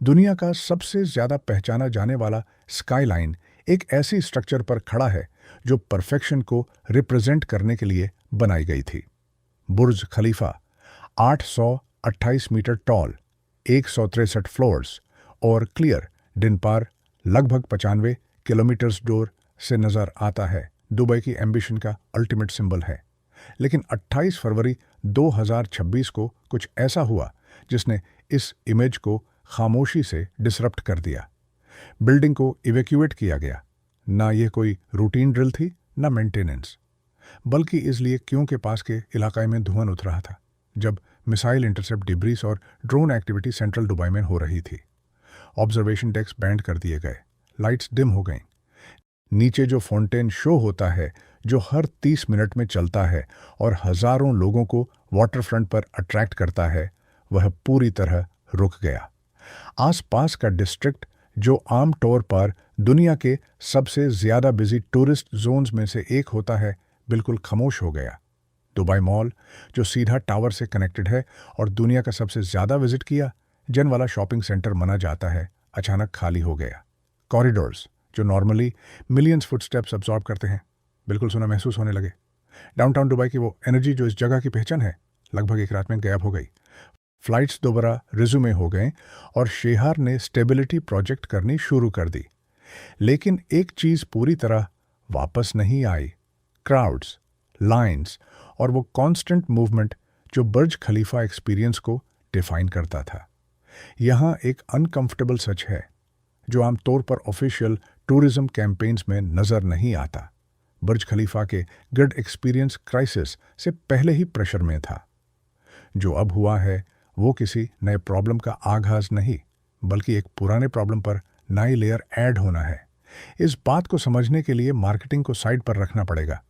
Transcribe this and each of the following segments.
दुनिया का सबसे ज्यादा पहचाना जाने वाला स्काईलाइन एक ऐसी स्ट्रक्चर पर खड़ा है जो परफेक्शन को रिप्रेजेंट करने के लिए बनाई गई थी। बुर्ज खलीफा 828 मीटर टॉल, 163 फ्लोर्स और क्लियर दिन पार लगभग 95 किलोमीटर डोर से नजर आता है, दुबई की एम्बिशन का अल्टीमेट सिंबल है। लेकिन 28 फरवरी 2026 को कुछ ऐसा हुआ जिसने इस इमेज को खामोशी से डिसरप्ट कर दिया। बिल्डिंग को इवैक्यूएट किया गया। ना ये कोई रूटीन ड्रिल थी, ना मेंटेनेंस, बल्कि इसलिए क्योंकि पास के इलाके में धुआं उठ रहा था जब मिसाइल इंटरसेप्ट डिब्रीस और ड्रोन एक्टिविटी सेंट्रल दुबई में हो रही थी। ऑब्जर्वेशन डेक्स बैंड कर दिए गए, लाइट्स डिम हो गईं। नीचे जो फाउंटेन शो होता है, जो हर 30 मिनट में चलता है और हजारों लोगों को वाटरफ्रंट पर अट्रैक्ट करता है, वह पूरी तरह रुक गया। आसपास का डिस्ट्रिक्ट, जो आमतौर पर दुनिया के सबसे ज्यादा बिजी टूरिस्ट जोन्स में से एक होता है, बिल्कुल खामोश हो गया। दुबई मॉल, जो सीधा टावर से कनेक्टेड है और दुनिया का सबसे ज्यादा विजिट किया जन वाला शॉपिंग सेंटर माना जाता है, अचानक खाली हो गया। कॉरिडोर्स, जो नॉर्मली मिलियंस फुटस्टेप्स अब्सॉर्ब करते हैं, बिल्कुल सुना महसूस होने लगे। डाउनटाउन दुबई की वो एनर्जी जो इस जगह की पहचान है, लगभग एक रात में गायब हो गई। फ्लाइट्स दोबारा रिज्यूमे हो गए और शेहार ने स्टेबिलिटी प्रोजेक्ट करनी शुरू कर दी। लेकिन एक चीज पूरी तरह वापस नहीं आई, क्राउड्स, लाइंस और वो कांस्टेंट मूवमेंट जो बुर्ज खलीफा एक्सपीरियंस को डिफाइन करता था। यहाँ एक अनकंफर्टेबल सच है जो आमतौर पर ऑफिशियल टूरिज्म कैंपेन्स में नजर नहीं आता। बुर्ज खलीफा के गुड एक्सपीरियंस क्राइसिस से पहले ही प्रेशर में था। जो अब हुआ है वो किसी नए प्रॉब्लम का आगाज नहीं, बल्कि एक पुराने प्रॉब्लम पर नई लेयर ऐड होना है। इस बात को समझने के लिए मार्केटिंग को साइड पर रखना पड़ेगा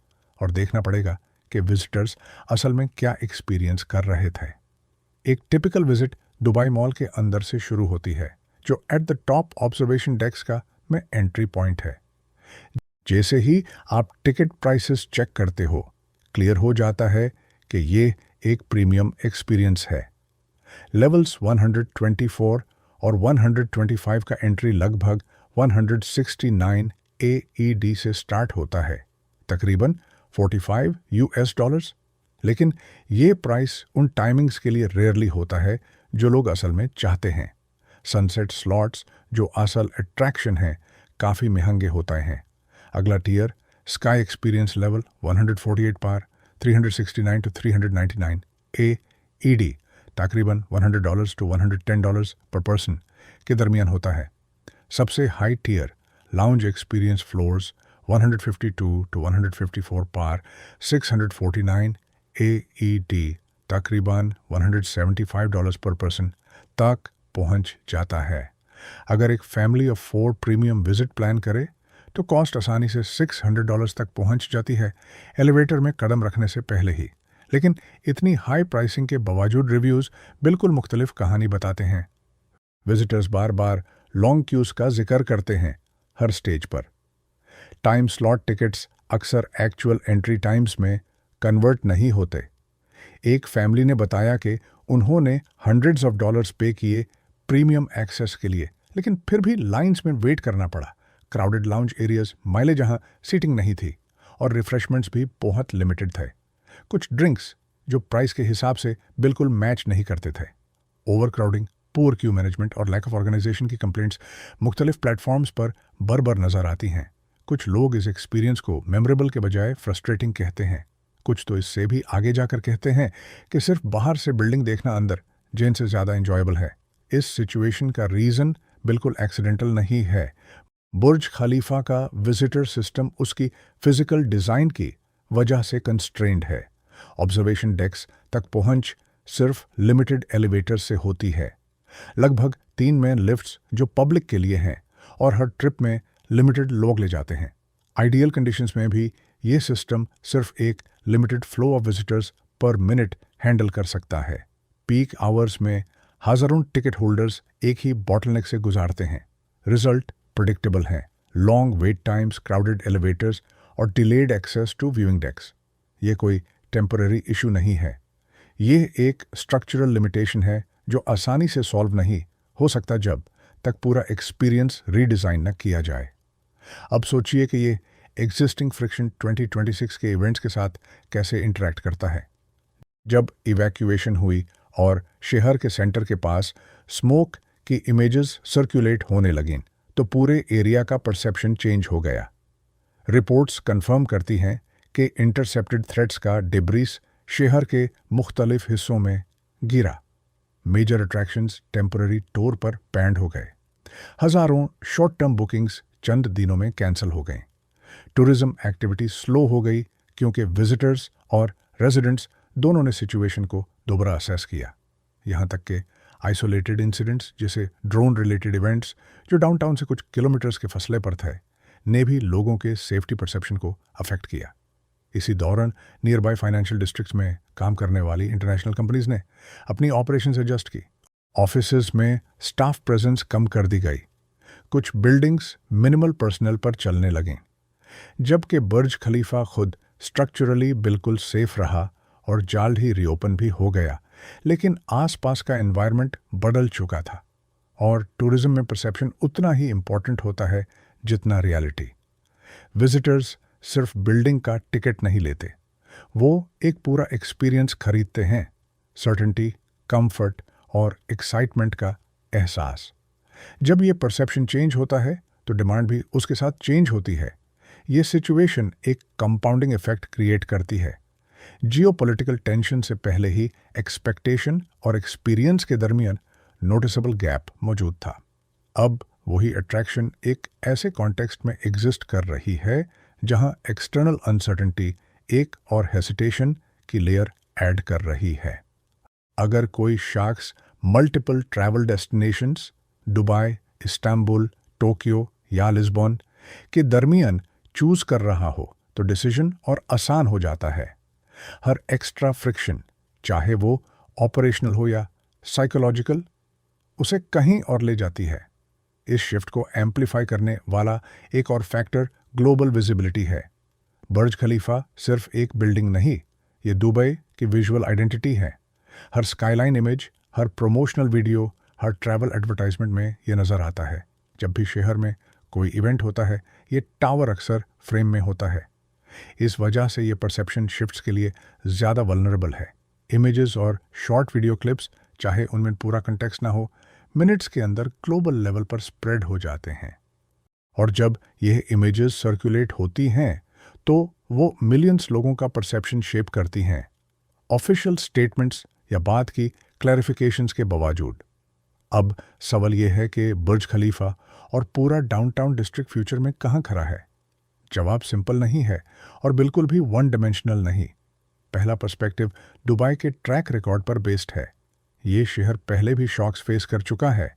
और देखना पड़ेगा कि विजिटर्स असल में क्या एक्सपीरियंस कर रहे थे। एक टिपिकल विजिट दुबई मॉल के अंदर से शुरू होती है, जो at the top observation desk का में एंट्री पॉइंट है। जैसे ही आप टिकट प्राइसेस चेक करते हो, क्लियर हो जाता है कि ये एक प्रीमियम एक्सपीरियंस है। लेवल्स 124 और 125 का एंट्री लगभग 169 AED से स्टार्ट होता है, तकरीबन 45 US डॉलर्स। लेकिन ये प्राइस उन टाइमिंग्स के लिए रेयरली होता है जो लोग असल में चाहते हैं। सनसेट स्लॉट्स, जो असल अट्रैक्शन है, काफ़ी महंगे होते हैं। अगला टियर स्काई एक्सपीरियंस लेवल 148 पार 369 टू 399 AED, तकरीबन $100 to $110 पर पर्सन के दरमियान होता है। सबसे high tier lounge experience floors 152 to 154 पार 649 AED, तकरीबन $175 पर पर्सन तक पहुंच जाता है। अगर एक family of 4 premium visit plan करे तो कॉस्ट आसानी से $600 तक पहुंच जाती है, एलिवेटर में कदम रखने से पहले ही। लेकिन इतनी हाई प्राइसिंग के बावजूद रिव्यूज़ बिल्कुल मुख्तलिफ कहानी बताते हैं। विजिटर्स बार बार लॉन्ग क्यूज़ का जिक्र करते हैं हर स्टेज पर। टाइम स्लॉट टिकट्स अक्सर एक्चुअल एंट्री टाइम्स में कन्वर्ट नहीं होते। एक फैमिली ने बताया कि उन्होंने हंड्रेड्स ऑफ डॉलर्स पे किए प्रीमियम एक्सेस के लिए, लेकिन फिर भी लाइंस में वेट करना पड़ा। क्राउडेड लाउंज एरियाज माइले जहाँ सीटिंग नहीं थी और रिफ्रेशमेंट्स भी बहुत लिमिटेड थे। कुछ ड्रिंक्स जो प्राइस के हिसाब से बिल्कुल मैच नहीं करते थे। Over crowding, poor Q management और लैक ऑफ ऑर्गेनाइजेशन की कंप्लेंट्स मुख्तलिफ प्लेटफॉर्म्स पर बर नजर आती हैं। कुछ लोग इस एक्सपीरियंस को मेमोरेबल के बजाय फ्रस्ट्रेटिंग कहते हैं। कुछ तो इससे भी आगे जाकर कहते हैं कि सिर्फ बाहर से बिल्डिंग देखना अंदर जैन से ज़्यादा इंजॉयबल है। इस सिचुएशन का रीज़न बिल्कुल एक्सीडेंटल नहीं है। बुर्ज खलीफा का विजिटर सिस्टम उसकी फिजिकल डिज़ाइन की वजह से कंस्ट्रेंड है। ऑब्जर्वेशन डेक्स तक पहुंच सिर्फ लिमिटेड एलिवेटर से होती है। लगभग 3 मेन लिफ्ट्स जो पब्लिक के लिए हैं और हर ट्रिप में लिमिटेड लोग ले जाते हैं। आइडियल कंडीशंस में भी ये सिस्टम सिर्फ एक लिमिटेड फ्लो ऑफ विजिटर्स पर मिनट हैंडल कर सकता है। पीक आवर्स में हज़ारों टिकट होल्डर्स एक ही बॉटलनेक से गुजारते हैं। रिजल्ट प्रेडिक्टेबल है, long wait times, crowded elevators और delayed access to viewing decks. ये कोई टेम्पररी इशू नहीं है, ये एक स्ट्रक्चरल लिमिटेशन है जो आसानी से सॉल्व नहीं हो सकता जब तक पूरा एक्सपीरियंस रीडिज़ाइन न किया जाए। अब सोचिए कि ये एग्जिस्टिंग फ्रिक्शन 2026 के इवेंट्स के साथ कैसे इंटरैक्ट करता है। जब इवैक्यूएशन हुई और शहर के सेंटर के पास स्मोक की इमेजेस सर्कुलेट होने लगीं, तो पूरे एरिया का परसेप्शन चेंज हो गया। रिपोर्ट्स कंफर्म करती हैं कि इंटरसेप्टेड थ्रेड्स का डिब्रीस शहर के मुख्तलिफ हिस्सों में गिरा। मेजर अट्रैक्शंस टेम्पररी टूर पर बैंड हो गए। हज़ारों शॉर्ट टर्म बुकिंग्स चंद दिनों में कैंसिल हो गईं। टूरिज्म एक्टिविटी स्लो हो गई क्योंकि विजिटर्स और रेजिडेंट्स दोनों ने सिचुएशन को दोबारा असेस किया। यहाँ तक कि आइसोलेटेड इंसिडेंट्स जैसे ड्रोन रिलेटेड इवेंट्स जो डाउनटाउन से कुछ किलोमीटर्स के फासले पर थे, ने भी लोगों के सेफ्टी परसेप्शन को अफेक्ट किया। इसी दौरान नियर बाय फाइनेंशियल डिस्ट्रिक्ट्स में काम करने वाली इंटरनेशनल कंपनीज ने अपनी ऑपरेशंस एडजस्ट की। ऑफिसेज में स्टाफ प्रेजेंस कम कर दी गई। कुछ बिल्डिंग्स मिनिमल पर्सनल पर चलने लगीं। जबकि बुर्ज खलीफा खुद स्ट्रक्चरली बिल्कुल सेफ रहा और जल्द ही रीओपन भी हो गया, लेकिन आसपास का एनवायरनमेंट बदल चुका था और टूरिज्म में परसेप्शन उतना ही इम्पोर्टेंट होता है जितना रियलिटी। विजिटर्स सिर्फ बिल्डिंग का टिकट नहीं लेते, वो एक पूरा एक्सपीरियंस खरीदते हैं। सर्टेनिटी, कंफर्ट और एक्साइटमेंट का एहसास। जब ये परसेप्शन चेंज होता है तो डिमांड भी उसके साथ चेंज होती है। ये सिचुएशन एक कंपाउंडिंग इफेक्ट क्रिएट करती है। जियोपॉलिटिकल टेंशन से पहले ही एक्सपेक्टेशन और एक्सपीरियंस के दरमियान नोटिसेबल गैप मौजूद था। अब वही अट्रैक्शन एक ऐसे कॉन्टेक्स्ट में एग्जिस्ट कर रही है जहां एक्सटर्नल अनसर्टेनिटी एक और हेसिटेशन की लेयर ऐड कर रही है। अगर कोई शख्स multiple travel destinations Dubai, Istanbul, Tokyo या लिस्बन के दरमियान चूज कर रहा हो तो डिसीजन और आसान हो जाता है। हर एक्स्ट्रा फ्रिक्शन, चाहे वो ऑपरेशनल हो या साइकोलॉजिकल, उसे कहीं और ले जाती है। इस शिफ्ट को एम्पलीफाई करने वाला एक और फैक्टर ग्लोबल विजिबिलिटी है। बुर्ज खलीफा सिर्फ एक बिल्डिंग नहीं, ये दुबई की विजुअल आइडेंटिटी है। हर स्काईलाइन इमेज, हर प्रमोशनल वीडियो, हर ट्रैवल एडवर्टाइजमेंट में ये नज़र आता है। जब भी शहर में कोई इवेंट होता है, ये टावर अक्सर फ्रेम में होता है। इस वजह से ये परसेप्शन शिफ्ट्स के लिए ज़्यादा वल्नरेबल है। इमेजेस और शॉर्ट वीडियो क्लिप्स, चाहे उनमें पूरा कंटेक्स्ट ना हो, मिनट्स के अंदर ग्लोबल लेवल पर स्प्रेड हो जाते हैं। और जब यह इमेजेस सर्कुलेट होती हैं तो वो मिलियंस लोगों का परसेप्शन शेप करती हैं, ऑफिशियल स्टेटमेंट्स या बात की क्लैरिफिकेशंस के बावजूद। अब सवाल यह है कि बुर्ज खलीफा और पूरा डाउनटाउन डिस्ट्रिक्ट फ्यूचर में कहाँ खड़ा है। जवाब सिंपल नहीं है और बिल्कुल भी वन डायमेंशनल नहीं। पहला पर्सपेक्टिव दुबई के ट्रैक रिकॉर्ड पर बेस्ड है। ये शहर पहले भी शॉक्स फेस कर चुका है।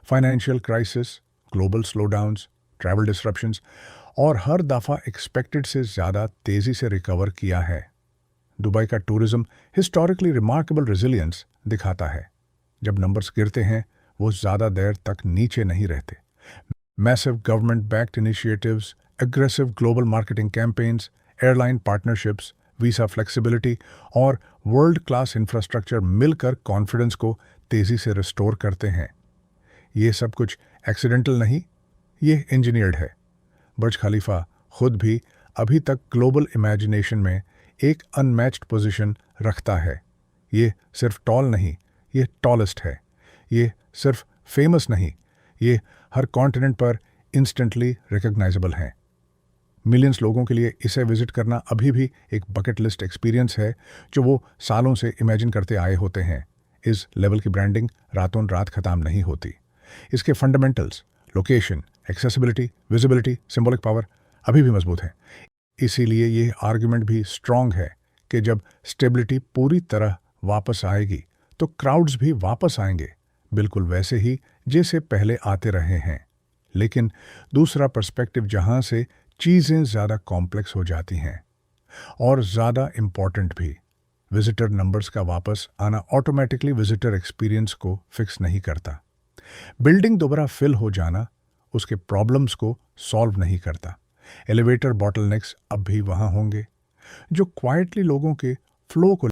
Financial crisis, global slowdowns, travel disruptions, और हर दफ़ा एक्सपेक्टेड से ज़्यादा तेज़ी से रिकवर किया है। दुबई का टूरिज्म हिस्टोरिकली रिमार्केबल रेजिलियंस दिखाता है। जब नंबर्स गिरते हैं, वो ज़्यादा देर तक नीचे नहीं रहते। Massive government backed initiatives, aggressive global marketing campaigns, airline partnerships, visa flexibility और वर्ल्ड क्लास इंफ्रास्ट्रक्चर मिलकर कॉन्फिडेंस को तेज़ी से रिस्टोर करते हैं। ये सब कुछ एक्सीडेंटल नहीं, ये इंजीनियर्ड है। बुर्ज खलीफा खुद भी अभी तक ग्लोबल इमेजिनेशन में एक अनमैच्ड पोजीशन रखता है। ये सिर्फ टॉल नहीं, ये टॉलेस्ट है। ये सिर्फ फेमस नहीं, ये हर कॉन्टिनेंट पर इंस्टेंटली रिकग्नाइजेबल है। मिलियंस लोगों के लिए इसे विजिट करना अभी भी एक बकेट लिस्ट एक्सपीरियंस है जो वो सालों से इमेजिन करते आए होते हैं। इस लेवल की ब्रांडिंग रातों रात ख़त्म नहीं होती। इसके fundamentals, location, accessibility, visibility, symbolic power अभी भी मजबूत है। इसीलिए ये आर्गुमेंट भी स्ट्रॉन्ग है कि जब स्टेबिलिटी पूरी तरह वापस आएगी तो क्राउड्स भी वापस आएंगे, बिल्कुल वैसे ही जैसे पहले आते रहे हैं। लेकिन दूसरा पर्सपेक्टिव जहां से चीज़ें ज़्यादा कॉम्प्लेक्स हो जाती हैं और ज़्यादा इम्पॉर्टेंट भी, विजिटर नंबर्स का वापस आना ऑटोमेटिकली विजिटर एक्सपीरियंस को फिक्स नहीं करता। बिल्डिंग दोबारा फिल हो जाना उसके प्रॉब्लम्स को सॉल्व नहीं करता। एलिवेटर बॉटलनेक्स अब भी वहाँ होंगे जो क्वाइटली लोगों के फ्लो को